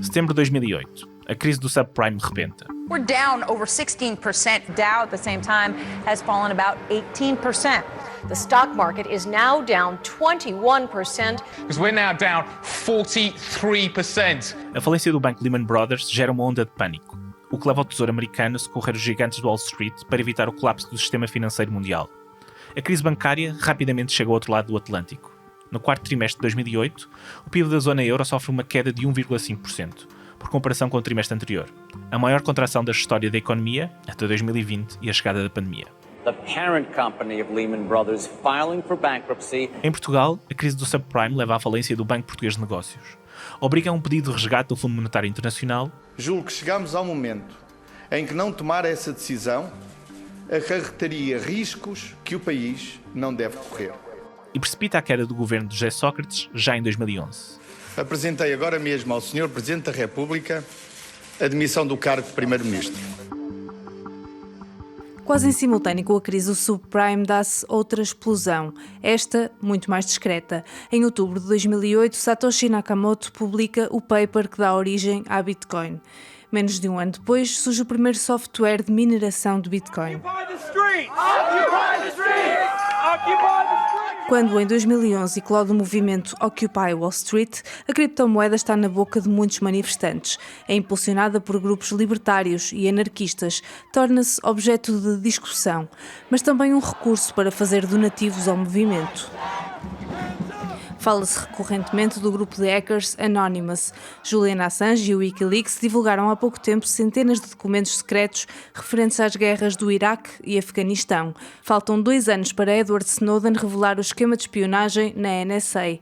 Setembro de 2008. A crise do subprime rebenta. We're down over 16%. Dow at the same time has fallen about 18%. The stock market is now down 21%. Because we're now down 43%. A falência do banco Lehman Brothers gera uma onda de pânico, o que leva ao Tesouro americano a socorrer os gigantes do Wall Street para evitar o colapso do sistema financeiro mundial. A crise bancária rapidamente chega ao outro lado do Atlântico. No quarto trimestre de 2008, o PIB da zona euro sofre uma queda de 1,5%, por comparação com o trimestre anterior, a maior contração da história da economia até 2020 e a chegada da pandemia. The parent company of Lehman Brothers filing for bankruptcy. Em Portugal, a crise do subprime leva à falência do Banco Português de Negócios. Obriga a um pedido de resgate do Fundo Monetário Internacional. Julgo que chegamos ao momento em que não tomar essa decisão acarretaria riscos que o país não deve correr. E precipita a queda do governo de José Sócrates já em 2011. Apresentei agora mesmo ao Sr. Presidente da República a demissão do cargo de Primeiro-Ministro. Quase em simultâneo com a crise do subprime dá-se outra explosão, esta muito mais discreta. Em outubro de 2008, Satoshi Nakamoto publica o paper que dá origem à Bitcoin. Menos de um ano depois, surge o primeiro software de mineração de Bitcoin. Quando, em 2011, eclode o movimento Occupy Wall Street, a criptomoeda está na boca de muitos manifestantes. É impulsionada por grupos libertários e anarquistas, torna-se objeto de discussão, mas também um recurso para fazer donativos ao movimento. Fala-se recorrentemente do grupo de hackers Anonymous. Julian Assange e o Wikileaks divulgaram há pouco tempo centenas de documentos secretos referentes às guerras do Iraque e Afeganistão. Faltam 2 anos para Edward Snowden revelar o esquema de espionagem na NSA.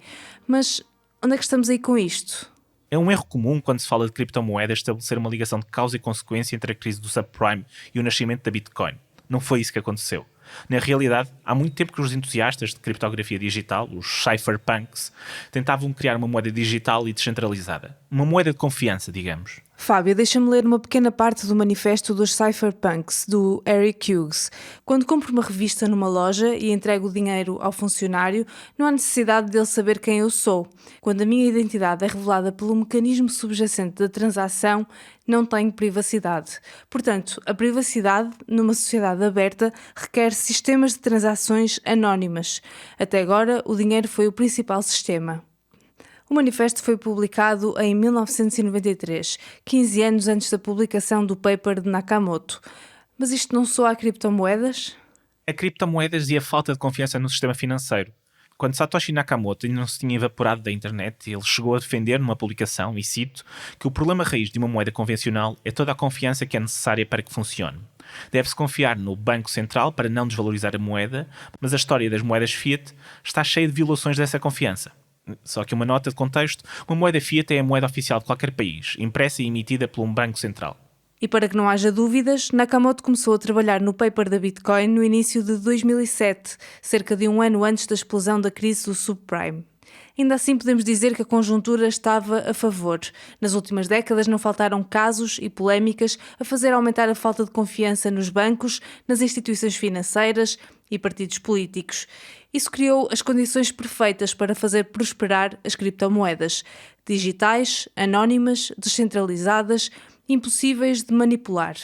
Mas onde é que estamos aí com isto? É um erro comum quando se fala de criptomoedas estabelecer uma ligação de causa e consequência entre a crise do subprime e o nascimento da Bitcoin. Não foi isso que aconteceu. Na realidade, há muito tempo que os entusiastas de criptografia digital, os cypherpunks, tentavam criar uma moeda digital e descentralizada. Uma moeda de confiança, digamos. Fábio, deixa-me ler uma pequena parte do manifesto dos cypherpunks, do Eric Hughes. Quando compro uma revista numa loja e entrego o dinheiro ao funcionário, não há necessidade dele saber quem eu sou. Quando a minha identidade é revelada pelo mecanismo subjacente da transação, não tenho privacidade. Portanto, a privacidade, numa sociedade aberta, requer sistemas de transações anónimas. Até agora, o dinheiro foi o principal sistema. O manifesto foi publicado em 1993, 15 anos antes da publicação do paper de Nakamoto. Mas isto não soa a criptomoedas? A criptomoedas e a falta de confiança no sistema financeiro. Quando Satoshi Nakamoto ainda não se tinha evaporado da internet, ele chegou a defender numa publicação, e cito, que o problema raiz de uma moeda convencional é toda a confiança que é necessária para que funcione. Deve-se confiar no Banco Central para não desvalorizar a moeda, mas a história das moedas fiat está cheia de violações dessa confiança. Só que uma nota de contexto, uma moeda fiat é a moeda oficial de qualquer país, impressa e emitida por um banco central. E para que não haja dúvidas, Nakamoto começou a trabalhar no paper da Bitcoin no início de 2007, cerca de um ano antes da explosão da crise do subprime. Ainda assim podemos dizer que a conjuntura estava a favor. Nas últimas décadas não faltaram casos e polémicas a fazer aumentar a falta de confiança nos bancos, nas instituições financeiras e partidos políticos. Isso criou as condições perfeitas para fazer prosperar as criptomoedas. Digitais, anónimas, descentralizadas, impossíveis de manipular.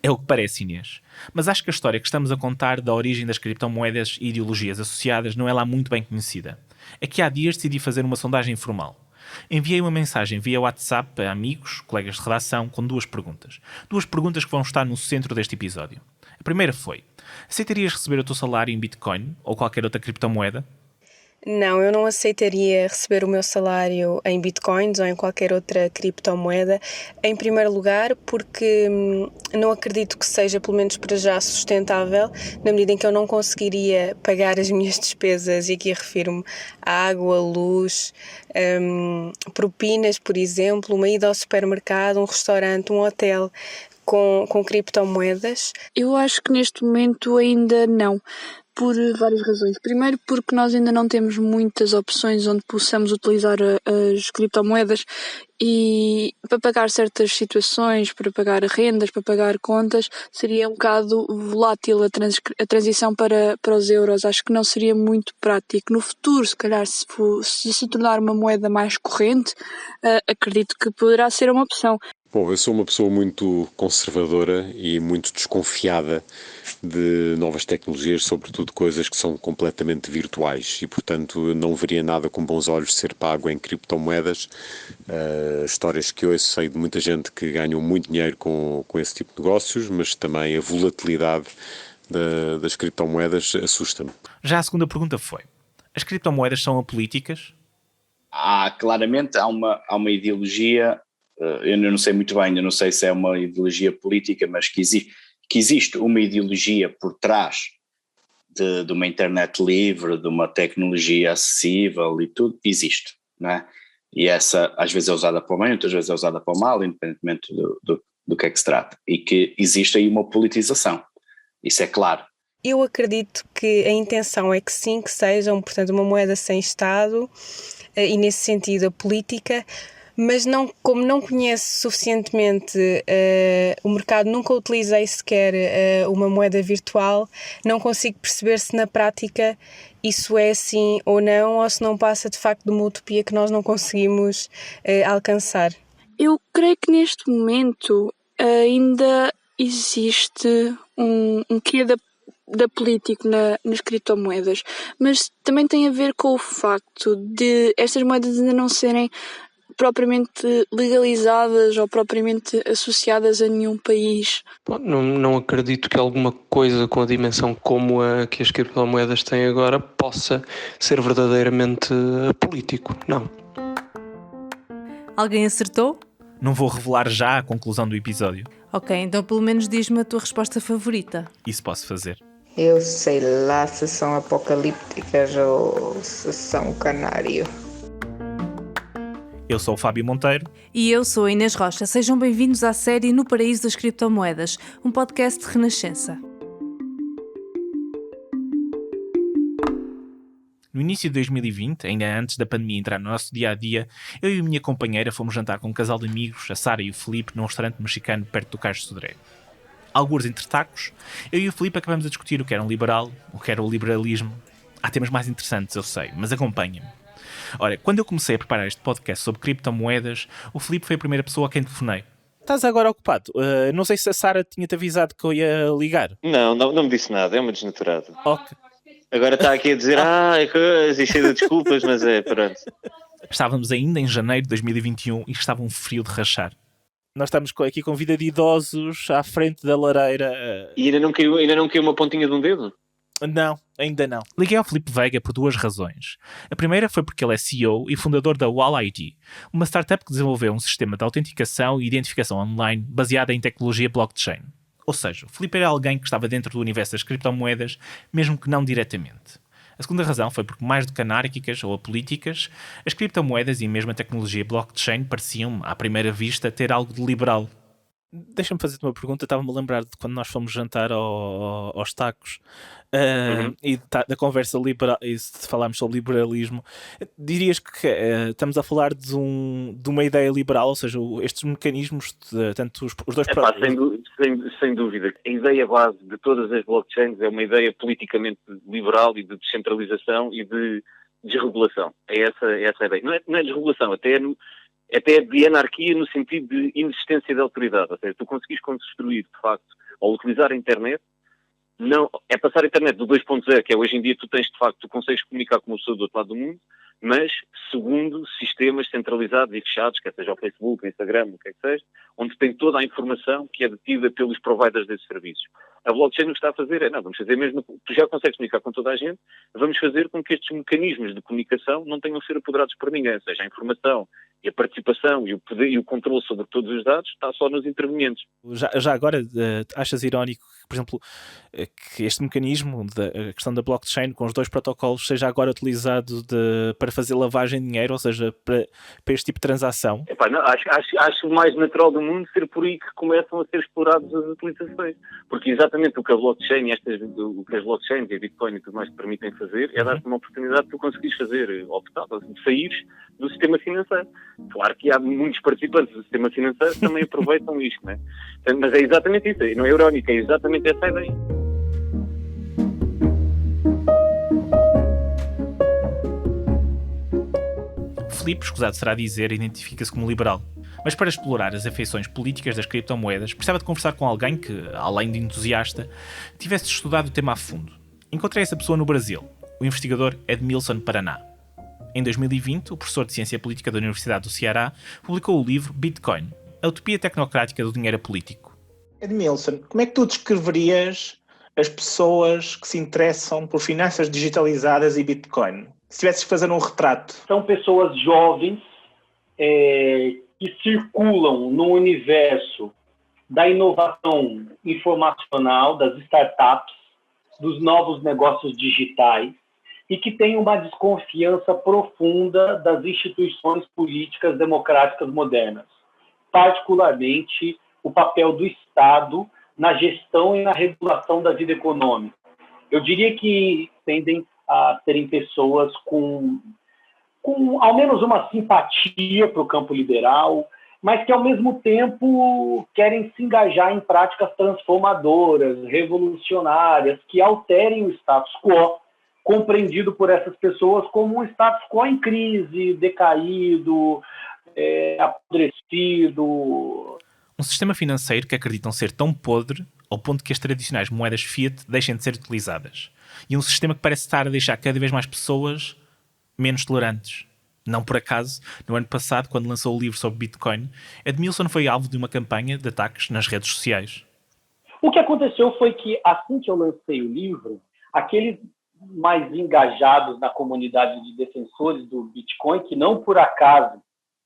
É o que parece, Inês. Mas acho que a história que estamos a contar da origem das criptomoedas e ideologias associadas não é lá muito bem conhecida. É que há dias decidi fazer uma sondagem informal. Enviei uma mensagem via WhatsApp a amigos, colegas de redação, com 2 perguntas. 2 perguntas que vão estar no centro deste episódio. A primeira foi: aceitarias receber o teu salário em Bitcoin ou qualquer outra criptomoeda? Não, eu não aceitaria receber o meu salário em bitcoins ou em qualquer outra criptomoeda. Em primeiro lugar, porque não acredito que seja, pelo menos para já, sustentável, na medida em que eu não conseguiria pagar as minhas despesas, e aqui refiro-me à água, luz, propinas, por exemplo, uma ida ao supermercado, um restaurante, um hotel com criptomoedas. Eu acho que neste momento ainda não. por várias razões. Primeiro, porque nós ainda não temos muitas opções onde possamos utilizar as criptomoedas e para pagar certas situações, para pagar rendas, para pagar contas, seria um bocado volátil a transição para os euros. Acho que não seria muito prático. No futuro, se calhar, se tornar uma moeda mais corrente, acredito que poderá ser uma opção. Bom, eu sou uma pessoa muito conservadora e muito desconfiada de novas tecnologias, sobretudo coisas que são completamente virtuais e, portanto, eu não veria nada com bons olhos ser pago em criptomoedas. Histórias que eu sei de muita gente que ganham muito dinheiro com esse tipo de negócios, mas também a volatilidade das criptomoedas assusta-me. Já a segunda pergunta foi: as criptomoedas são apolíticas? Claramente há uma ideologia. Eu não sei muito bem, eu não sei se é uma ideologia política, mas que existe uma ideologia por trás de uma internet livre, de uma tecnologia acessível e tudo, existe, não é? E essa às vezes é usada para o bem, outras vezes é usada para o mal, independentemente do que é que se trata, e que existe aí uma politização, isso é claro. Eu acredito que a intenção é que sim, que sejam, portanto, uma moeda sem Estado e nesse sentido a política. Mas como não conheço suficientemente o mercado, nunca utilizei sequer uma moeda virtual, não consigo perceber se na prática isso é assim ou se não passa de facto de uma utopia que nós não conseguimos alcançar. Eu creio que neste momento ainda existe um quê da política nas criptomoedas, mas também tem a ver com o facto de estas moedas ainda não serem propriamente legalizadas ou propriamente associadas a nenhum país. Bom, não acredito que alguma coisa com a dimensão como a que as criptomoedas têm agora possa ser verdadeiramente político, não. Alguém acertou? Não vou revelar já a conclusão do episódio. Ok, então pelo menos diz-me a tua resposta favorita. Isso posso fazer. Eu sei lá se são apocalípticas ou se são canário. Eu sou o Fábio Monteiro. E eu sou a Inês Rocha. Sejam bem-vindos à série No Paraíso das Criptomoedas, um podcast de Renascença. No início de 2020, ainda antes da pandemia entrar no nosso dia-a-dia, eu e a minha companheira fomos jantar com um casal de amigos, a Sara e o Filipe, num restaurante mexicano perto do Cais de Sodré. Alguns entre tacos, eu e o Filipe acabamos a discutir o que era um liberal, o que era o liberalismo. Há temas mais interessantes, eu sei, mas acompanha-me. Ora, quando eu comecei a preparar este podcast sobre criptomoedas, o Filipe foi a primeira pessoa a quem telefonei. Estás agora ocupado? Não sei se a Sara tinha-te avisado que eu ia ligar. Não me disse nada, é uma desnaturada. Ok. Agora está aqui a dizer, e cheio de desculpas, mas pronto. Estávamos ainda em janeiro de 2021 e estava um frio de rachar. Nós estamos aqui com vida de idosos à frente da lareira. E ainda não caiu uma pontinha de um dedo? Não, ainda não. Liguei ao Filipe Veiga por duas razões. A primeira foi porque ele é CEO e fundador da WallID, uma startup que desenvolveu um sistema de autenticação e identificação online baseada em tecnologia blockchain. Ou seja, o Filipe era alguém que estava dentro do universo das criptomoedas, mesmo que não diretamente. A segunda razão foi porque, mais do que anárquicas ou apolíticas, as criptomoedas e mesmo a tecnologia blockchain pareciam, à primeira vista, ter algo de liberal. Deixa-me fazer-te uma pergunta. Estava-me a lembrar de quando nós fomos jantar aos tacos e da conversa liberal, e falámos sobre liberalismo. Dirias que estamos a falar de uma ideia liberal, ou seja, estes mecanismos, tanto os dois... Sem dúvida. A ideia base de todas as blockchains é uma ideia politicamente liberal e de descentralização e de desregulação. É essa a ideia. Não é desregulação, até de anarquia no sentido de inexistência de autoridade. Ou seja, tu conseguis construir, de facto, ou utilizar a internet, não, é passar a internet do 2.0, que é hoje em dia tu consegues comunicar com uma pessoa do outro lado do mundo, mas segundo sistemas centralizados e fechados, quer seja o Facebook, o Instagram, o que é que seja, onde tem toda a informação que é detida pelos providers desses serviços. A blockchain o que está a fazer vamos fazer mesmo, tu já consegues comunicar com toda a gente, vamos fazer com que estes mecanismos de comunicação não tenham de ser apoderados por ninguém, ou seja, a informação E a participação e o poder e o controle sobre todos os dados está só nos intervenientes. Já agora, achas irónico que, por exemplo, que este mecanismo, a questão da blockchain, com os 2 protocolos, seja agora utilizado para fazer lavagem de dinheiro, ou seja, para este tipo de transação? Epá, não, acho o mais natural do mundo ser por aí que começam a ser exploradas as utilizações. Porque exatamente o que a blockchain, o que as blockchains e a Bitcoin e tudo mais te permitem fazer é dar-te uma oportunidade de tu conseguires fazer, optar, de saíres do sistema financeiro. Claro que há muitos participantes do sistema financeiro que também aproveitam isto, né? Mas é exatamente isso, não é irónico, é exatamente essa a ideia. Filipe, escusado será dizer, identifica-se como liberal. Mas para explorar as afeições políticas das criptomoedas, precisava de conversar com alguém que, além de entusiasta, tivesse estudado o tema a fundo. Encontrei essa pessoa no Brasil, o investigador Edmilson Paraná. Em 2020, o professor de Ciência Política da Universidade do Ceará publicou o livro Bitcoin, a utopia tecnocrática do dinheiro político. Edmilson, como é que tu descreverias as pessoas que se interessam por finanças digitalizadas e Bitcoin? Se tivesses que fazer um retrato. São pessoas jovens que circulam no universo da inovação informacional, das startups, dos novos negócios digitais, e que têm uma desconfiança profunda das instituições políticas democráticas modernas, particularmente o papel do Estado na gestão e na regulação da vida econômica. Eu diria que tendem a serem pessoas com ao menos uma simpatia para o campo liberal, mas que, ao mesmo tempo, querem se engajar em práticas transformadoras, revolucionárias, que alterem o status quo, compreendido por essas pessoas como um status quo em crise, decaído, apodrecido. Um sistema financeiro que acreditam ser tão podre ao ponto que as tradicionais moedas fiat deixem de ser utilizadas. E um sistema que parece estar a deixar cada vez mais pessoas menos tolerantes. Não por acaso, no ano passado, quando lançou o livro sobre Bitcoin, Edmilson foi alvo de uma campanha de ataques nas redes sociais. O que aconteceu foi que, assim que eu lancei o livro, aqueles mais engajados na comunidade de defensores do Bitcoin, que não por acaso,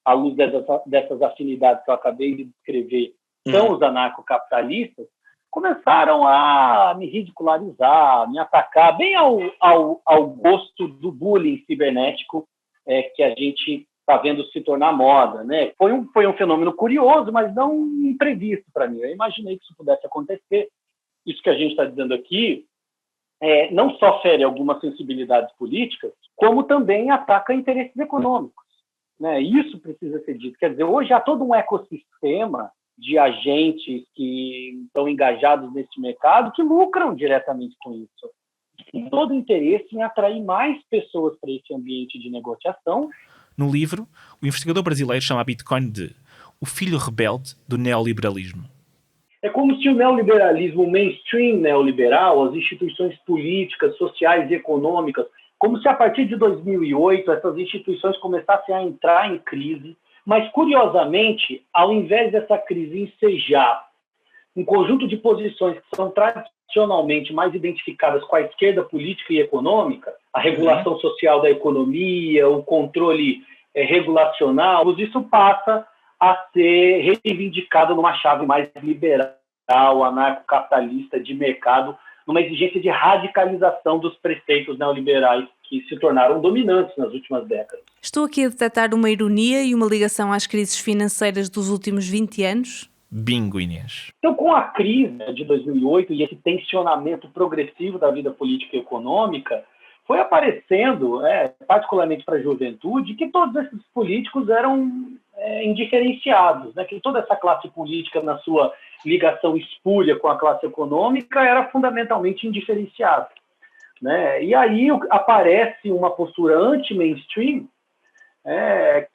à luz dessas afinidades que eu acabei de descrever, são os anarcocapitalistas, começaram a me ridicularizar, me atacar, bem ao gosto do bullying cibernético que a gente está vendo se tornar moda, né? Foi um fenômeno curioso, mas não imprevisto para mim. Eu imaginei que isso pudesse acontecer. Isso que a gente está dizendo aqui não só fere algumas sensibilidades políticas, como também ataca interesses econômicos, né? Isso precisa ser dito. Quer dizer, hoje há todo um ecossistema de agentes que estão engajados nesse mercado que lucram diretamente com isso. E todo interesse em atrair mais pessoas para esse ambiente de negociação. No livro, o investigador brasileiro chama a Bitcoin de o filho rebelde do neoliberalismo. É como se o neoliberalismo, o mainstream neoliberal, as instituições políticas, sociais e econômicas, como se a partir de 2008 essas instituições começassem a entrar em crise, mas, curiosamente, ao invés dessa crise ensejar um conjunto de posições que são tradicionalmente mais identificadas com a esquerda política e econômica, a regulação social da economia, o controle regulacional, isso passa a ser reivindicado numa chave mais liberal, anarcocapitalista, de mercado, numa exigência de radicalização dos preceitos neoliberais que se tornaram dominantes nas últimas décadas. Estou aqui a detectar uma ironia e uma ligação às crises financeiras dos últimos 20 anos? Bingo, Inês. Então, com a crise de 2008 e esse tensionamento progressivo da vida política e econômica, foi aparecendo, particularmente para a juventude, que todos esses políticos eram indiferenciados, né? Que toda essa classe política, na sua ligação espúria com a classe econômica, era fundamentalmente indiferenciada, né? E aí aparece uma postura anti-mainstream,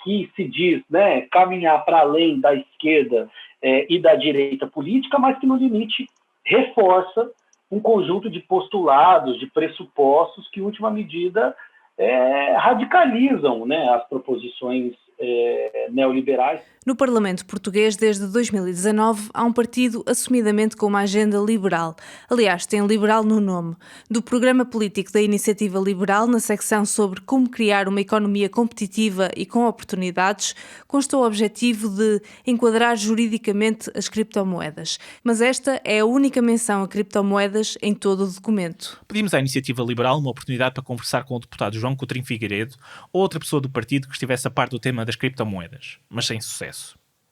que se diz, né, caminhar para além da esquerda e da direita política, mas que no limite reforça um conjunto de postulados, de pressupostos que, em última medida, radicalizam, né, as proposições neoliberais. No Parlamento português, desde 2019, há um partido assumidamente com uma agenda liberal. Aliás, tem liberal no nome. Do programa político da Iniciativa Liberal, na secção sobre como criar uma economia competitiva e com oportunidades, consta o objetivo de enquadrar juridicamente as criptomoedas. Mas esta é a única menção a criptomoedas em todo o documento. Pedimos à Iniciativa Liberal uma oportunidade para conversar com o deputado João Coutrinho Figueiredo ou outra pessoa do partido que estivesse a par do tema das criptomoedas, mas sem sucesso.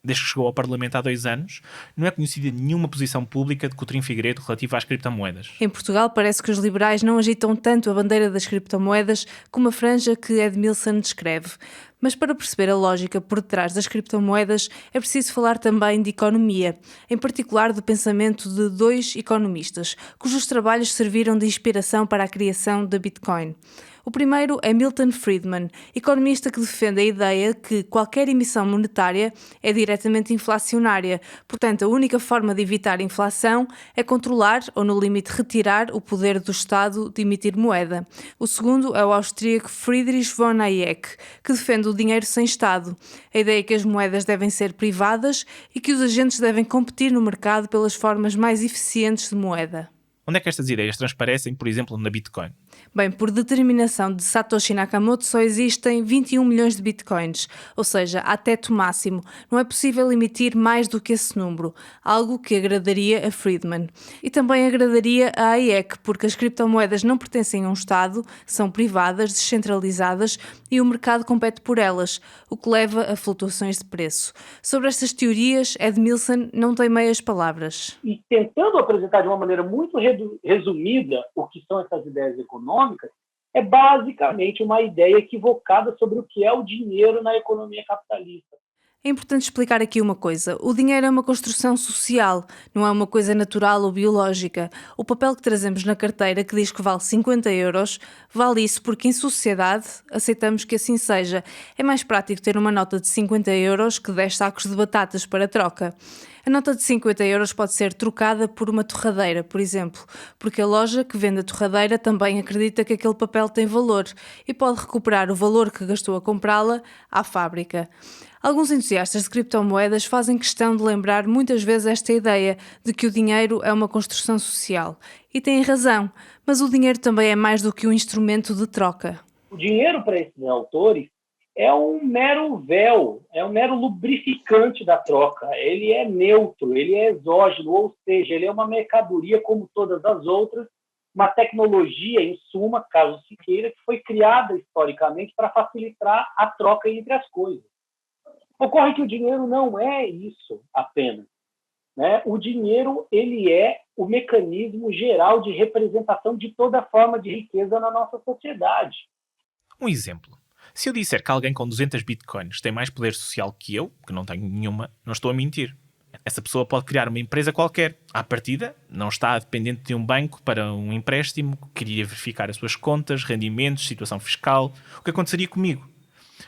Desde que chegou ao Parlamento há 2 anos, não é conhecida nenhuma posição pública de Coutrinho Figueiredo relativa às criptomoedas. Em Portugal, parece que os liberais não agitam tanto a bandeira das criptomoedas como a franja que Edmilson descreve. Mas para perceber a lógica por detrás das criptomoedas, é preciso falar também de economia, em particular do pensamento de 2 economistas, cujos trabalhos serviram de inspiração para a criação da Bitcoin. O primeiro é Milton Friedman, economista que defende a ideia que qualquer emissão monetária é diretamente inflacionária, portanto a única forma de evitar a inflação é controlar ou, no limite, retirar o poder do Estado de emitir moeda. O segundo é o austríaco Friedrich von Hayek, que defende o dinheiro sem Estado. A ideia é que as moedas devem ser privadas e que os agentes devem competir no mercado pelas formas mais eficientes de moeda. Onde é que estas ideias transparecem, por exemplo, na Bitcoin? Bem, por determinação de Satoshi Nakamoto, só existem 21 milhões de bitcoins, ou seja, há teto máximo. Não é possível emitir mais do que esse número, algo que agradaria a Friedman. E também agradaria a Hayek, porque as criptomoedas não pertencem a um Estado, são privadas, descentralizadas e o mercado compete por elas, o que leva a flutuações de preço. Sobre estas teorias, Edmilson não tem meias palavras. E tentando apresentar de uma maneira muito resumida o que são essas ideias econômicas, é basicamente uma ideia equivocada sobre o que é o dinheiro na economia capitalista. É importante explicar aqui uma coisa. O dinheiro é uma construção social, não é uma coisa natural ou biológica. O papel que trazemos na carteira, que diz que vale 50 euros, vale isso porque em sociedade aceitamos que assim seja. É mais prático ter uma nota de 50 euros que 10 sacos de batatas para troca. A nota de 50 euros pode ser trocada por uma torradeira, por exemplo, porque a loja que vende a torradeira também acredita que aquele papel tem valor e pode recuperar o valor que gastou a comprá-la à fábrica. Alguns entusiastas de criptomoedas fazem questão de lembrar muitas vezes esta ideia de que o dinheiro é uma construção social. E têm razão, mas o dinheiro também é mais do que um instrumento de troca. O dinheiro, para esses autores, é um mero véu, é um mero lubrificante da troca. Ele é neutro, ele é exógeno, ou seja, ele é uma mercadoria como todas as outras, uma tecnologia, em suma, caso se queira, que foi criada historicamente para facilitar a troca entre as coisas. Ocorre que o dinheiro não é isso apenas, né? O dinheiro ele é o mecanismo geral de representação de toda forma de riqueza na nossa sociedade. Um exemplo. Se eu disser que alguém com 200 bitcoins tem mais poder social que eu, que não tenho nenhuma, não estou a mentir. Essa pessoa pode criar uma empresa qualquer. À partida, não está dependente de um banco para um empréstimo, queria verificar as suas contas, rendimentos, situação fiscal. O que aconteceria comigo?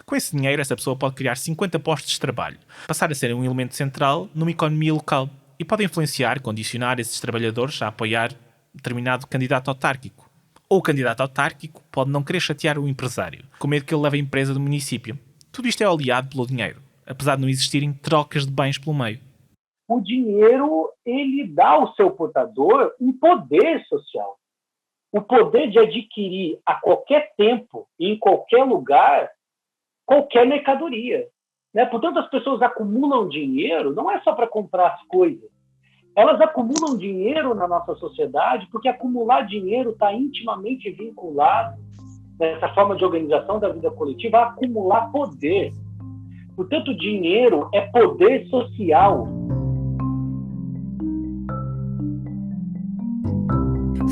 Com esse dinheiro, essa pessoa pode criar 50 postos de trabalho, passar a ser um elemento central numa economia local e pode influenciar, condicionar esses trabalhadores a apoiar determinado candidato autárquico. Ou o candidato autárquico pode não querer chatear o empresário, com medo que ele leve a empresa do município. Tudo isto é oleado pelo dinheiro, apesar de não existirem trocas de bens pelo meio. O dinheiro, ele dá ao seu portador um poder social. O poder de adquirir a qualquer tempo e em qualquer lugar qualquer mercadoria, né? Portanto, as pessoas acumulam dinheiro não é só para comprar as coisas. Elas acumulam dinheiro na nossa sociedade porque acumular dinheiro está intimamente vinculado, nessa forma de organização da vida coletiva, a acumular poder. Portanto, dinheiro é poder social.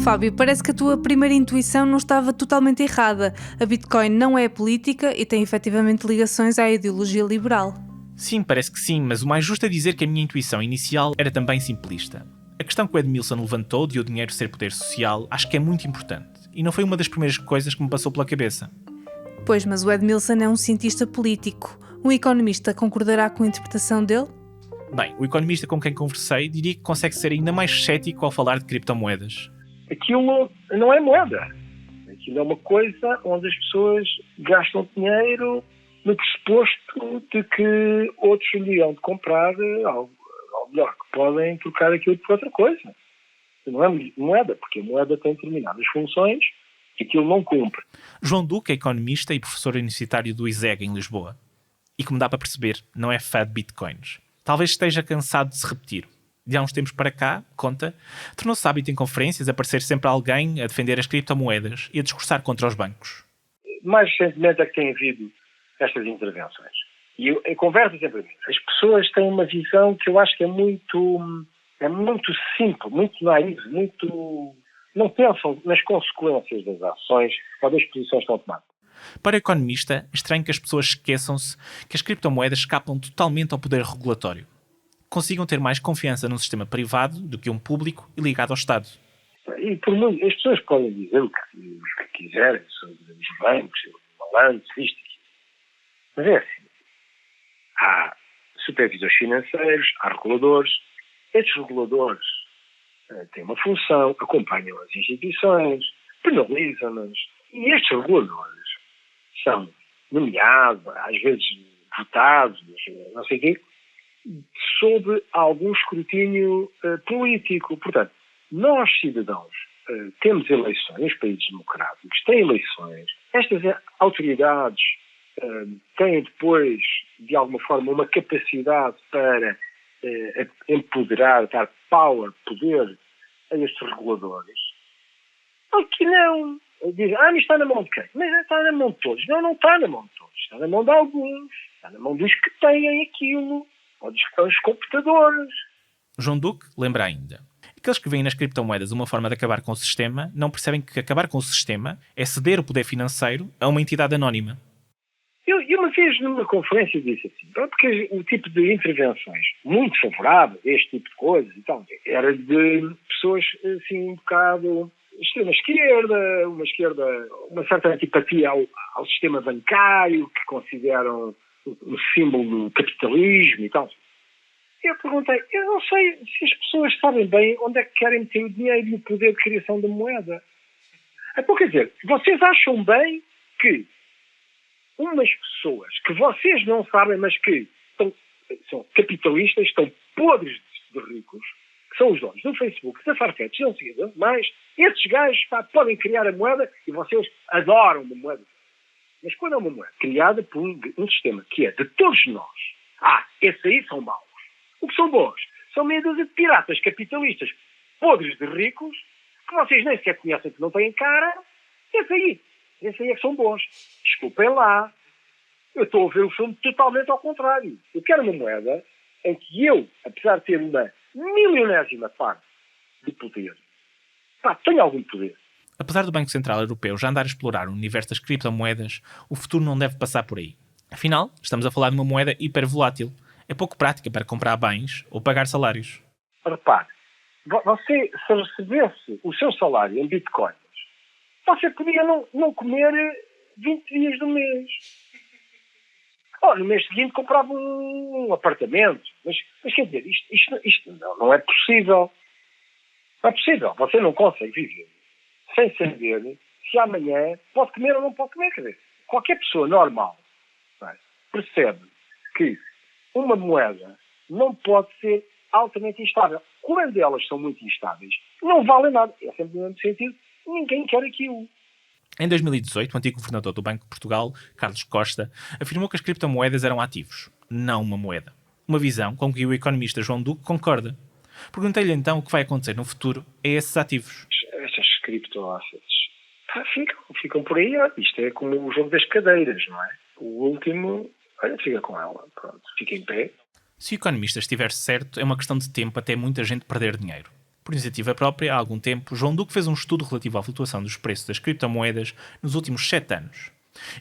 Fábio, parece que a tua primeira intuição não estava totalmente errada. A Bitcoin não é política e tem efetivamente ligações à ideologia liberal. Sim, parece que sim, mas o mais justo é dizer que a minha intuição inicial era também simplista. A questão que o Edmilson levantou de o dinheiro ser poder social acho que é muito importante e não foi uma das primeiras coisas que me passou pela cabeça. Pois, mas o Edmilson é um cientista político. Um economista concordará com a interpretação dele? Bem, o economista com quem conversei diria que consegue ser ainda mais cético ao falar de criptomoedas. Aquilo não é moeda. Aquilo é uma coisa onde as pessoas gastam dinheiro no pressuposto de que outros iriam de comprar algo melhor que podem trocar aquilo por outra coisa. Não é moeda, porque a moeda tem determinadas funções que aquilo não cumpre. João Duque é economista e professor universitário do ISEG em Lisboa. E como dá para perceber, não é fã de bitcoins. Talvez esteja cansado de se repetir. De há uns tempos para cá, conta, tornou-se hábito em conferências aparecer sempre alguém a defender as criptomoedas e a discursar contra os bancos. Mais recentemente é que tem havido estas intervenções. E eu converso sempre a mim. As pessoas têm uma visão que eu acho que é muito simples, muito naiva, não pensam nas consequências das ações ou das posições que estão tomadas. Para o economista, é estranho que as pessoas esqueçam-se que as criptomoedas escapam totalmente ao poder regulatório. Consigam ter mais confiança num sistema privado do que um público e ligado ao Estado. E por muito, as pessoas podem dizer o que quiserem sobre os bancos, sobre o balanço, isto e aquilo. Mas é assim. Há supervisores financeiros, há reguladores. Estes reguladores têm uma função, acompanham as instituições, penalizam-nas. E estes reguladores são nomeados, às vezes votados, não sei o quê, sob algum escrutínio político. Portanto, nós, cidadãos, temos eleições, os países democráticos têm eleições, estas autoridades têm depois, de alguma forma, uma capacidade para empoderar, dar poder a estes reguladores. Aqui não. Dizem, mas está na mão de quem? Mas está na mão de todos. Não está na mão de todos. Está na mão de alguns. Está na mão dos que têm aquilo. Ou dos que estão os computadores. João Duque lembra ainda. Aqueles que veem nas criptomoedas uma forma de acabar com o sistema não percebem que acabar com o sistema é ceder o poder financeiro a uma entidade anónima. Eu uma vez numa conferência disse assim, porque o tipo de intervenções muito favoráveis, este tipo de coisas e tal, era de pessoas assim um bocado extrema-esquerda, uma certa antipatia ao sistema bancário, que consideram um símbolo do capitalismo e tal. Eu perguntei, eu não sei se as pessoas sabem bem onde é que querem meter o dinheiro e o poder de criação da moeda. Então, quer dizer, vocês acham bem que umas pessoas que vocês não sabem, mas que são capitalistas, estão podres de ricos, que são os donos do Facebook, da Farfetch, não sei o que mais, esses gajos podem criar a moeda e vocês adoram uma moeda. Mas quando é uma moeda criada por um sistema que é de todos nós, esses aí são maus. O que são bons? São meia dúzia de piratas capitalistas podres de ricos, que vocês nem sequer conhecem, que não têm cara. Esses aí é que são bons. Desculpem lá. Eu estou a ver o filme totalmente ao contrário. Eu quero uma moeda em que eu, apesar de ter uma milionésima parte de poder, tenho algum poder. Apesar do Banco Central Europeu já andar a explorar o universo das criptomoedas, o futuro não deve passar por aí. Afinal, estamos a falar de uma moeda hipervolátil. É pouco prática para comprar bens ou pagar salários. Repare, você, se recebesse o seu salário em bitcoins, você podia não comer 20 dias do mês. No mês seguinte comprava um apartamento. Mas quer dizer, isto não é possível. Não é possível. Você não consegue viver sem saber se amanhã pode comer ou não pode comer. Quer dizer, qualquer pessoa normal percebe que uma moeda não pode ser altamente instável. Quando elas são muito instáveis, não valem nada. É sempre no mesmo sentido. Ninguém quer aquilo. Em 2018, o antigo governador do Banco de Portugal, Carlos Costa, afirmou que as criptomoedas eram ativos, não uma moeda. Uma visão com que o economista João Duque concorda. Perguntei-lhe então o que vai acontecer no futuro a esses ativos. Estas criptoassets ficam por aí. Isto é como o jogo das cadeiras, não é? O último, fica com ela. Pronto, fica em pé. Se o economista estiver certo, é uma questão de tempo até muita gente perder dinheiro. Por iniciativa própria, há algum tempo, João Duque fez um estudo relativo à flutuação dos preços das criptomoedas nos últimos 7 anos.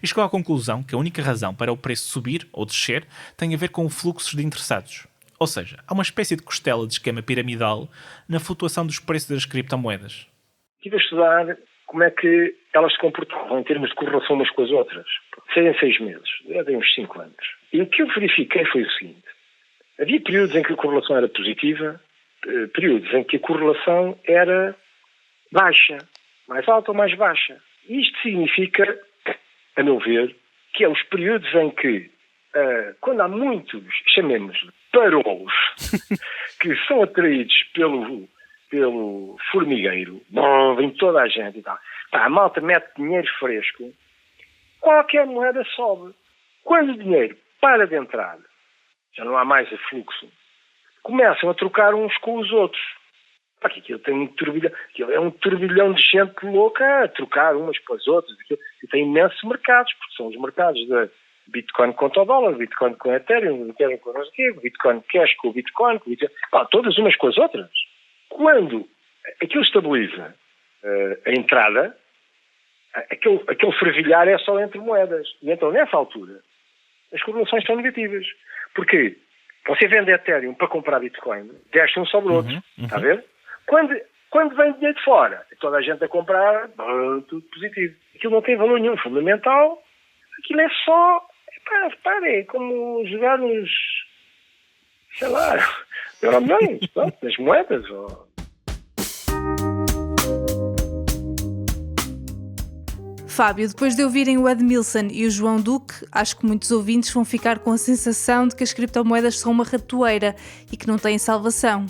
E chegou à conclusão que a única razão para o preço subir ou descer tem a ver com o fluxo de interessados. Ou seja, há uma espécie de costela de esquema piramidal na flutuação dos preços das criptomoedas. Estive a estudar como é que elas se comportavam em termos de correlação umas com as outras. 6 meses, de uns 5 anos. E o que eu verifiquei foi o seguinte. Havia períodos em que a correlação era positiva, períodos em que a correlação era baixa, mais alta ou mais baixa. Isto significa, a meu ver, que é os períodos em que, quando há muitos, chamemos-lhe parolos, que são atraídos pelo formigueiro, vem toda a gente e tal, a malta mete dinheiro fresco, qualquer moeda sobe. Quando o dinheiro para de entrar, já não há mais afluxo, começam a trocar uns com os outros. Porque aquilo tem um turbilhão, aquilo é um turbilhão de gente louca a trocar umas com as outras. E tem imensos mercados, porque são os mercados de Bitcoin contra o dólar, Bitcoin com Ethereum, Ethereum com o Bitcoin Cash com o Bitcoin, todas umas com as outras. Quando aquilo estabiliza a entrada, aquele fervilhar é só entre moedas. E então, nessa altura, as correlações são negativas. Porque você vende Ethereum para comprar Bitcoin, desce um sobre o outro. Está a ver? Quando vem dinheiro de fora, toda a gente a comprar, tudo positivo. Aquilo não tem valor nenhum fundamental. Aquilo é só... é como jogar nos... sei lá... Euromilhões, nas moedas. Fábio, depois de ouvirem o Ed Milson e o João Duque, acho que muitos ouvintes vão ficar com a sensação de que as criptomoedas são uma ratoeira e que não têm salvação.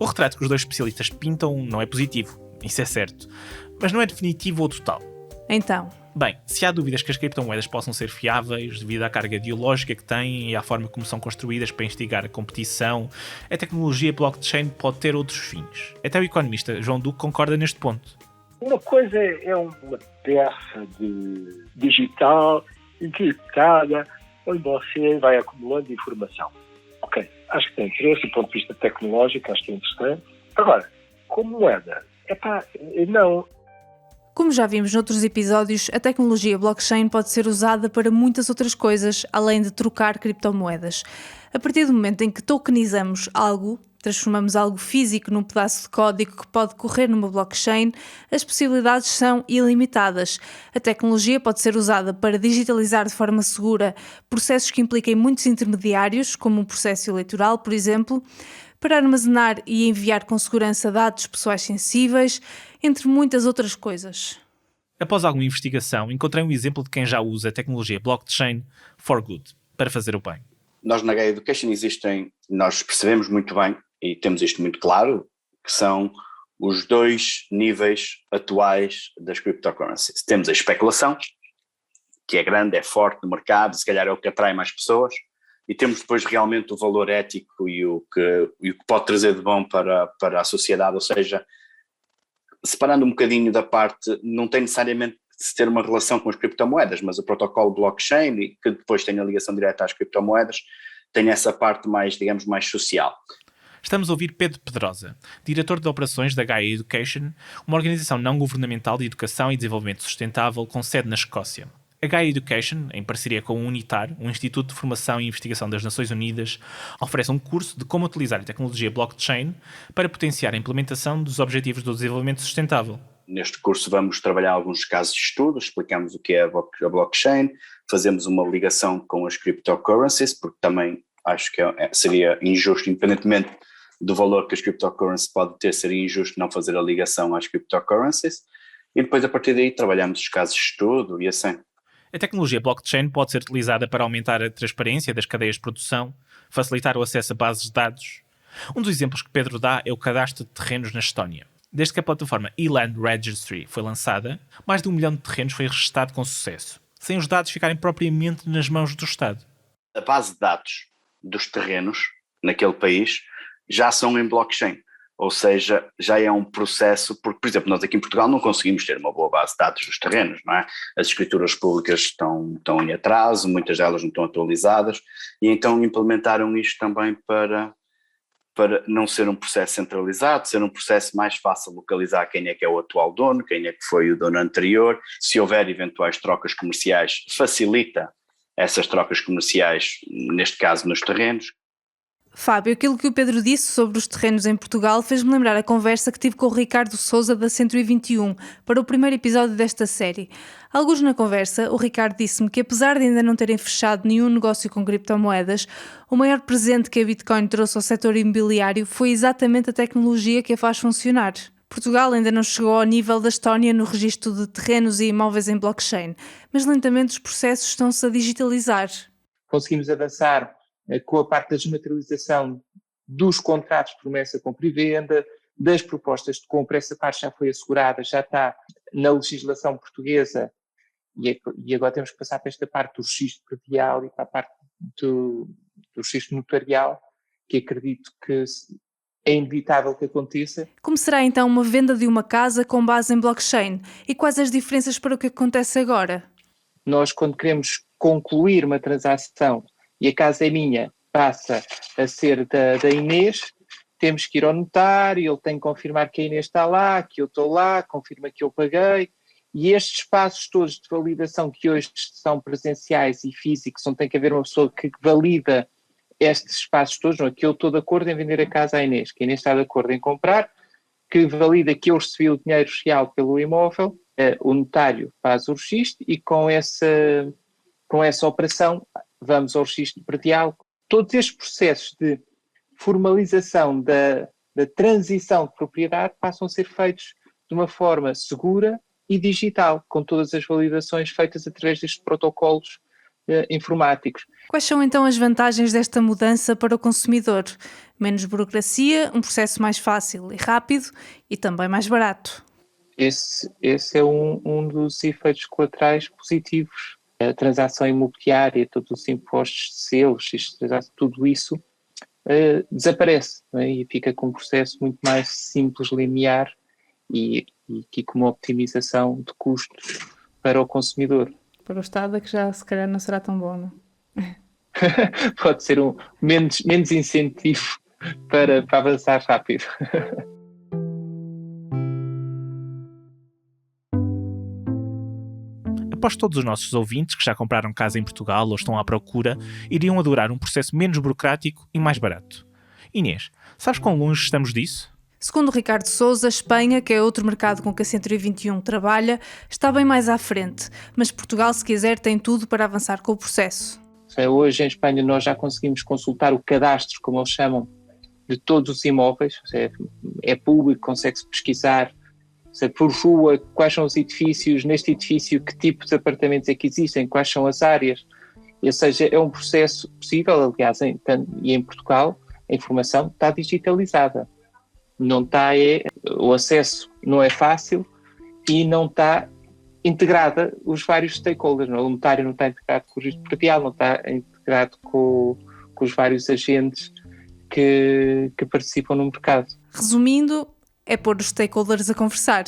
O retrato que os dois especialistas pintam não é positivo, isso é certo, mas não é definitivo ou total. Então? Bem, se há dúvidas que as criptomoedas possam ser fiáveis devido à carga ideológica que têm e à forma como são construídas para instigar a competição, a tecnologia blockchain pode ter outros fins. Até o economista João Duque concorda neste ponto. Uma coisa é uma peça de digital, encriptada, onde você vai acumulando informação. Ok, acho que tem interesse do ponto de vista tecnológico, acho que é interessante. Agora, como moeda, não. Como já vimos noutros episódios, a tecnologia blockchain pode ser usada para muitas outras coisas, além de trocar criptomoedas. A partir do momento em que tokenizamos algo, transformamos algo físico num pedaço de código que pode correr numa blockchain, as possibilidades são ilimitadas. A tecnologia pode ser usada para digitalizar de forma segura processos que impliquem muitos intermediários, como um processo eleitoral, por exemplo, para armazenar e enviar com segurança dados pessoais sensíveis, entre muitas outras coisas. Após alguma investigação, encontrei um exemplo de quem já usa a tecnologia blockchain for good, para fazer o bem. Nós na Gaia Education nós percebemos muito bem, e temos isto muito claro, que são os dois níveis atuais das cryptocurrencies. Temos a especulação, que é grande, é forte no mercado, se calhar é o que atrai mais pessoas, e temos depois realmente o valor ético e o que pode trazer de bom para a sociedade, ou seja, separando um bocadinho da parte, não tem necessariamente de se ter uma relação com as criptomoedas, mas o protocolo blockchain, que depois tem a ligação direta às criptomoedas, tem essa parte mais, digamos, mais social. Estamos a ouvir Pedro Pedrosa, diretor de operações da Gaia Education, uma organização não governamental de educação e desenvolvimento sustentável com sede na Escócia. A Gaia Education, em parceria com o UNITAR, um Instituto de Formação e Investigação das Nações Unidas, oferece um curso de como utilizar a tecnologia blockchain para potenciar a implementação dos Objetivos do Desenvolvimento Sustentável. Neste curso vamos trabalhar alguns casos de estudo, explicamos o que é a blockchain, fazemos uma ligação com as cryptocurrencies, porque também acho que seria injusto, independentemente do valor que as cryptocurrencies podem ter, seria injusto não fazer a ligação às cryptocurrencies, e depois a partir daí trabalhamos os casos de estudo e assim. A tecnologia blockchain pode ser utilizada para aumentar a transparência das cadeias de produção, facilitar o acesso a bases de dados. Um dos exemplos que Pedro dá é o cadastro de terrenos na Estónia. Desde que a plataforma eLand Registry foi lançada, mais de 1 milhão de terrenos foi registado com sucesso, sem os dados ficarem propriamente nas mãos do Estado. A base de dados dos terrenos naquele país já são em blockchain, ou seja, já é um processo, porque, por exemplo, nós aqui em Portugal não conseguimos ter uma boa base de dados dos terrenos, não é? As escrituras públicas estão em atraso, muitas delas não estão atualizadas, e então implementaram isto também para não ser um processo centralizado, ser um processo mais fácil de localizar quem é que é o atual dono, quem é que foi o dono anterior, se houver eventuais trocas comerciais, facilita essas trocas comerciais, neste caso nos terrenos. Fábio, aquilo que o Pedro disse sobre os terrenos em Portugal fez-me lembrar a conversa que tive com o Ricardo Sousa da 121 para o primeiro episódio desta série. Alguns na conversa, o Ricardo disse-me que apesar de ainda não terem fechado nenhum negócio com criptomoedas, o maior presente que a Bitcoin trouxe ao setor imobiliário foi exatamente a tecnologia que a faz funcionar. Portugal ainda não chegou ao nível da Estónia no registro de terrenos e imóveis em blockchain, mas lentamente os processos estão-se a digitalizar. Conseguimos avançar com a parte da desmaterialização dos contratos de promessa, compra e venda, das propostas de compra. Essa parte já foi assegurada, já está na legislação portuguesa e agora temos que passar para esta parte do registro predial e para a parte do registro notarial, que acredito que é inevitável que aconteça. Como será então uma venda de uma casa com base em blockchain? E quais as diferenças para o que acontece agora? Nós, quando queremos concluir uma transação e a casa é minha, passa a ser da Inês, temos que ir ao notário, ele tem que confirmar que a Inês está lá, que eu estou lá, confirma que eu paguei, e estes passos todos de validação que hoje são presenciais e físicos, onde tem que haver uma pessoa que valida estes espaços todos, não é? Que eu estou de acordo em vender a casa à Inês, que a Inês está de acordo em comprar, que valida que eu recebi o dinheiro real pelo imóvel, o notário faz o registro e com essa operação vamos ao registro predial. Todos estes processos de formalização da transição de propriedade passam a ser feitos de uma forma segura e digital, com todas as validações feitas através destes protocolos informáticos. Quais são então as vantagens desta mudança para o consumidor? Menos burocracia, um processo mais fácil e rápido e também mais barato. Esse é um dos efeitos colaterais positivos. A transação imobiliária, todos os impostos de selos, tudo isso desaparece, não é? E fica com um processo muito mais simples, linear e com uma optimização de custos para o consumidor. Para o Estado é que já se calhar não será tão bom, não? Pode ser menos incentivo para avançar rápido. Aposto que todos os nossos ouvintes que já compraram casa em Portugal ou estão à procura iriam adorar um processo menos burocrático e mais barato. Inês, sabes quão longe estamos disso? Segundo Ricardo Sousa, Espanha, que é outro mercado com que a 121 trabalha, está bem mais à frente, mas Portugal, se quiser, tem tudo para avançar com o processo. Hoje em Espanha nós já conseguimos consultar o cadastro, como eles chamam, de todos os imóveis, é público, consegue-se pesquisar por rua, quais são os edifícios, neste edifício que tipo de apartamentos é que existem, quais são as áreas, ou seja, é um processo possível, aliás, em Portugal a informação está digitalizada. Não está, o acesso não é fácil e não está integrada os vários stakeholders. Não? O notário não está integrado com o registro predial, não está integrado com os vários agentes que participam no mercado. Resumindo, é pôr os stakeholders a conversar.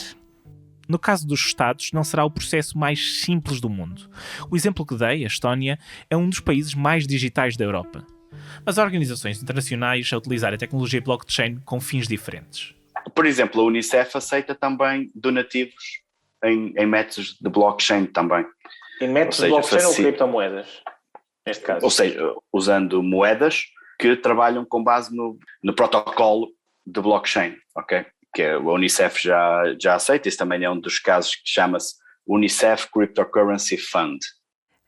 No caso dos Estados, não será o processo mais simples do mundo. O exemplo que dei, a Estónia, é um dos países mais digitais da Europa. Mas há organizações internacionais a utilizar a tecnologia blockchain com fins diferentes. Por exemplo, a Unicef aceita também donativos em métodos de blockchain também. Em métodos de blockchain ou criptomoedas, neste caso? Ou seja, usando moedas que trabalham com base no protocolo de blockchain, ok? Que a Unicef já aceita. Isso também é um dos casos que chama-se Unicef Cryptocurrency Fund.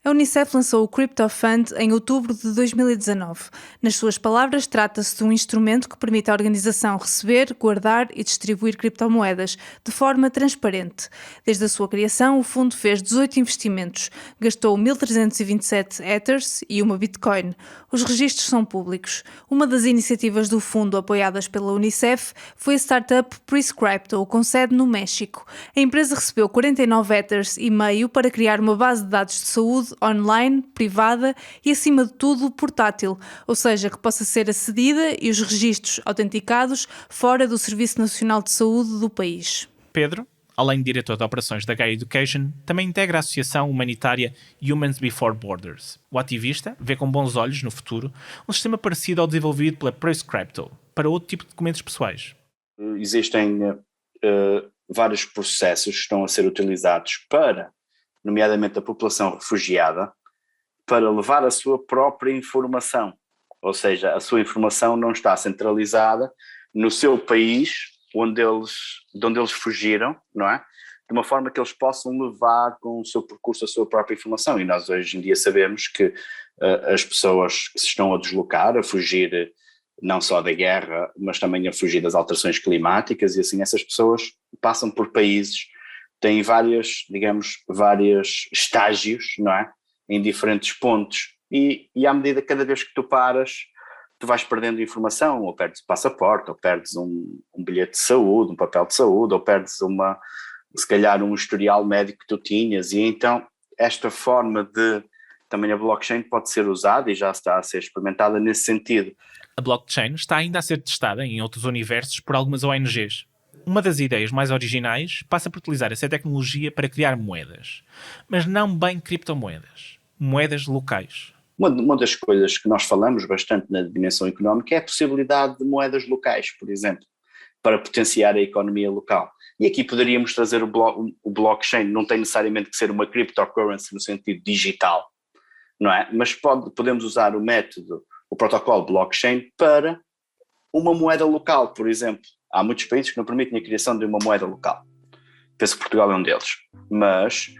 A Unicef lançou o Crypto Fund em outubro de 2019. Nas suas palavras, trata-se de um instrumento que permite à organização receber, guardar e distribuir criptomoedas de forma transparente. Desde a sua criação, o fundo fez 18 investimentos, gastou 1.327 Ethers e uma Bitcoin. Os registros são públicos. Uma das iniciativas do fundo apoiadas pela Unicef foi a startup Prescripto, com sede no México. A empresa recebeu 49 Ethers e meio para criar uma base de dados de saúde online, privada e, acima de tudo, portátil, ou seja, que possa ser acedida e os registros autenticados fora do Serviço Nacional de Saúde do país. Pedro, além de diretor de operações da Gaia Education, também integra a associação humanitária Humans Before Borders. O ativista vê com bons olhos, no futuro, um sistema parecido ao desenvolvido pela Prescripto para outro tipo de documentos pessoais. Existem vários processos que estão a ser utilizados para, nomeadamente a população refugiada, para levar a sua própria informação. Ou seja, a sua informação não está centralizada no seu país, de onde eles fugiram, não é? De uma forma que eles possam levar com o seu percurso a sua própria informação. E nós hoje em dia sabemos que as pessoas que se estão a deslocar, a fugir não só da guerra, mas também a fugir das alterações climáticas, e assim essas pessoas passam por países, têm vários estágios, não é? Em diferentes pontos, e à medida que cada vez que tu paras, tu vais perdendo informação, ou perdes o passaporte, ou perdes um bilhete de saúde, um papel de saúde, ou perdes se calhar um historial médico que tu tinhas, e então esta forma de, também a blockchain pode ser usada e já está a ser experimentada nesse sentido. A blockchain está ainda a ser testada em outros universos por algumas ONGs. Uma das ideias mais originais passa por utilizar essa tecnologia para criar moedas, mas não bem criptomoedas, moedas locais. Uma das coisas que nós falamos bastante na dimensão económica é a possibilidade de moedas locais, por exemplo, para potenciar a economia local. E aqui poderíamos trazer o blockchain, não tem necessariamente que ser uma cryptocurrency no sentido digital, não é? Mas podemos usar o protocolo blockchain para uma moeda local, por exemplo. Há muitos países que não permitem a criação de uma moeda local. Penso que Portugal é um deles. Mas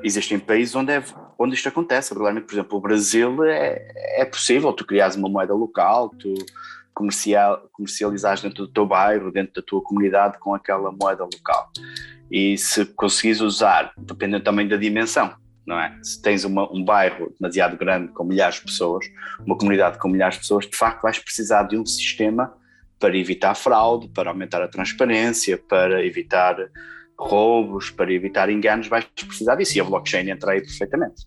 existem países onde isto acontece. Regularmente, por exemplo, o Brasil é possível tu criares uma moeda local, tu comercializares dentro do teu bairro, dentro da tua comunidade com aquela moeda local. E se conseguires usar, dependendo também da dimensão, não é? Se tens um bairro demasiado grande com milhares de pessoas, uma comunidade com milhares de pessoas, de facto vais precisar de um sistema para evitar fraude, para aumentar a transparência, para evitar roubos, para evitar enganos, vais precisar disso, e a blockchain entra aí perfeitamente.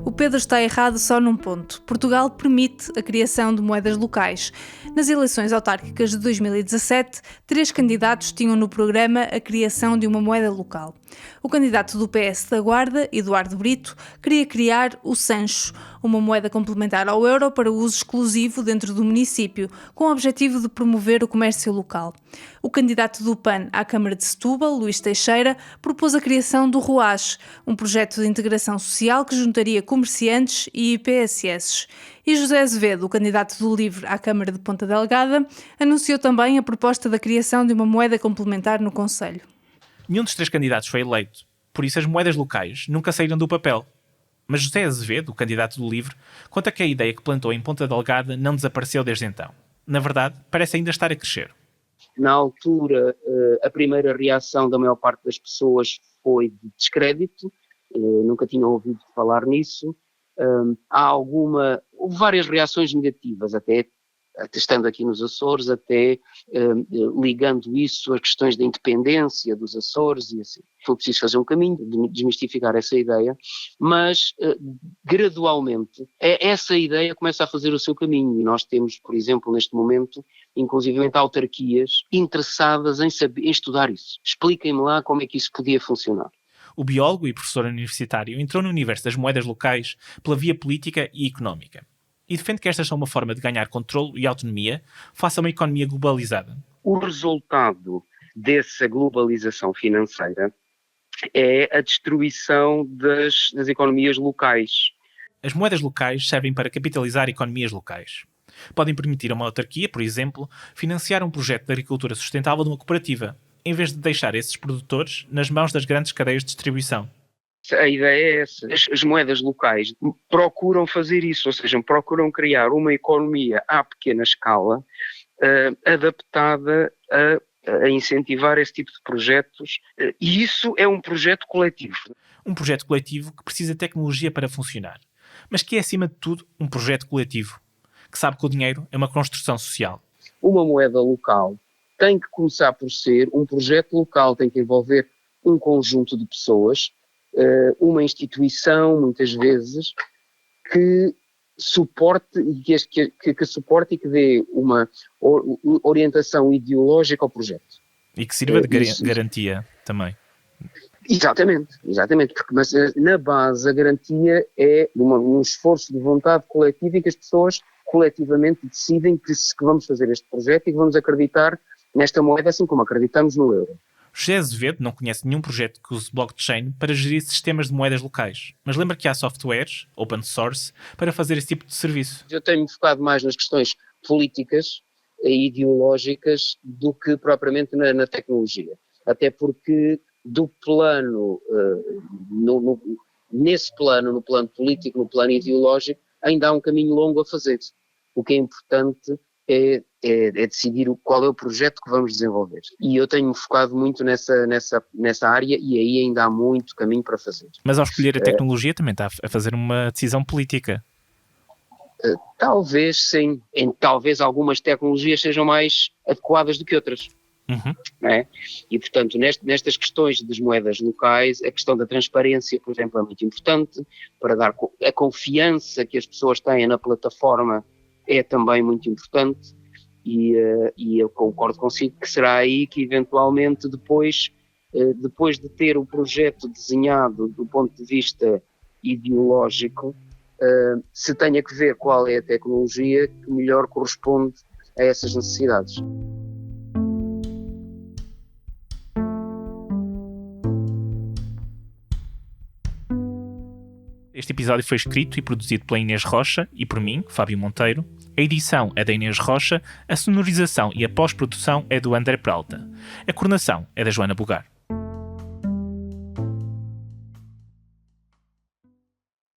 O Pedro está errado só num ponto. Portugal permite a criação de moedas locais. Nas eleições autárquicas de 2017, 3 candidatos tinham no programa a criação de uma moeda local. O candidato do PS da Guarda, Eduardo Brito, queria criar o Sancho, uma moeda complementar ao euro para uso exclusivo dentro do município, com o objetivo de promover o comércio local. O candidato do PAN à Câmara de Setúbal, Luís Teixeira, propôs a criação do ROAS, um projeto de integração social que juntaria comerciantes e IPSS. E José Azevedo, o candidato do LIVRE à Câmara de Ponta Delgada, anunciou também a proposta da criação de uma moeda complementar no concelho. Nenhum dos 3 candidatos foi eleito, por isso as moedas locais nunca saíram do papel. Mas José Azevedo, o candidato do LIVRE, conta que a ideia que plantou em Ponta Delgada não desapareceu desde então. Na verdade, parece ainda estar a crescer. Na altura, a primeira reação da maior parte das pessoas foi de descrédito, nunca tinham ouvido falar nisso. Houve várias reações negativas, até estando aqui nos Açores, até ligando isso a questões da independência dos Açores e assim. Foi preciso fazer um caminho de desmistificar essa ideia, mas gradualmente essa ideia começa a fazer o seu caminho, e nós temos, por exemplo, neste momento, inclusivamente autarquias interessadas em estudar isso. Expliquem-me lá como é que isso podia funcionar. O biólogo e professor universitário entrou no universo das moedas locais pela via política e económica e defende que estas são uma forma de ganhar controle e autonomia face a uma economia globalizada. O resultado dessa globalização financeira é a destruição das economias locais. As moedas locais servem para capitalizar economias locais. Podem permitir a uma autarquia, por exemplo, financiar um projeto de agricultura sustentável de uma cooperativa, em vez de deixar esses produtores nas mãos das grandes cadeias de distribuição. A ideia é essa. As moedas locais procuram fazer isso, ou seja, procuram criar uma economia à pequena escala, adaptada a incentivar esse tipo de projetos, e isso é um projeto coletivo. Um projeto coletivo que precisa de tecnologia para funcionar, mas que é, acima de tudo, um projeto coletivo, que sabe que o dinheiro é uma construção social. Uma moeda local tem que começar por ser um projeto local, tem que envolver um conjunto de pessoas, uma instituição, muitas vezes, que suporte que suporte e que dê uma orientação ideológica ao projeto. E que sirva de garantia também. Exatamente, mas na base a garantia é um esforço de vontade coletiva, em que as pessoas coletivamente decidem que vamos fazer este projeto e que vamos acreditar nesta moeda, assim como acreditamos no euro. José Azevedo não conhece nenhum projeto que use blockchain para gerir sistemas de moedas locais, mas lembra que há softwares, open source, para fazer esse tipo de serviço. Eu tenho-me focado mais nas questões políticas e ideológicas do que propriamente na tecnologia. Até porque do plano, nesse plano, no plano político, no plano ideológico, ainda há um caminho longo a fazer. O que é importante é decidir qual é o projeto que vamos desenvolver. E eu tenho-me focado muito nessa área e aí ainda há muito caminho para fazer. Mas ao escolher a tecnologia também está a fazer uma decisão política. Talvez sim, talvez algumas tecnologias sejam mais adequadas do que outras. Não é? E portanto nestas questões das moedas locais, a questão da transparência, por exemplo, é muito importante para dar a confiança que as pessoas têm na plataforma, é também muito importante e eu concordo consigo que será aí que eventualmente depois de ter o projeto desenhado do ponto de vista ideológico, se tenha que ver qual é a tecnologia que melhor corresponde a essas necessidades. Este episódio foi escrito e produzido pela Inês Rocha e por mim, Fábio Monteiro. A edição é da Inês Rocha, a sonorização e a pós-produção é do André Peralta. A coordenação é da Joana Bugar.